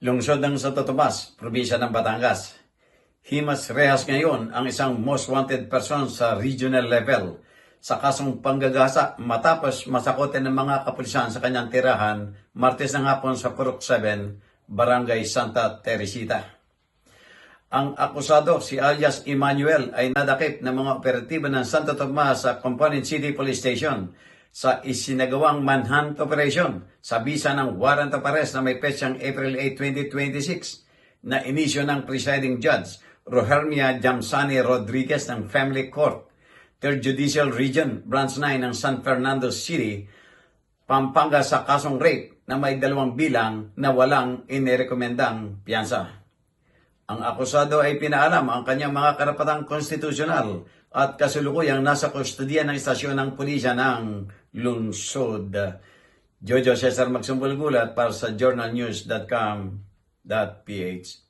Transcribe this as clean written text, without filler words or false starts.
Lungsod ng Santo Tomas, probinsya ng Batangas. Himas rehas ngayon ang isang most wanted person sa regional level sa kasong panggagasa matapos masakotin ng mga kapulisan sa kanyang tirahan Martes ng hapon sa Purok 7, Barangay Santa Teresita. Ang akusado, si alias Emmanuel, ay nadakip ng mga operatibo ng Santo Tomas sa Component City Police Station sa isinagawang manhunt operation sa bisa ng warrant of arrest na may petsang April 8, 2026 na inisyo ng presiding judge Rohermia Jamsani Rodriguez ng Family Court, 3rd Judicial Region, Branch 9 ng San Fernando City, Pampanga sa kasong rape na may 2 bilang na walang inirekomendang piyansa. Ang akusado ay pinaalam ang kanyang mga karapatang konstitusyonal at kasulukuyang nasa kustodiya ng istasyon ng pulisya ng lungsod. Jojo Cesar Magsumbol Gulat para sa journalnews.com.ph.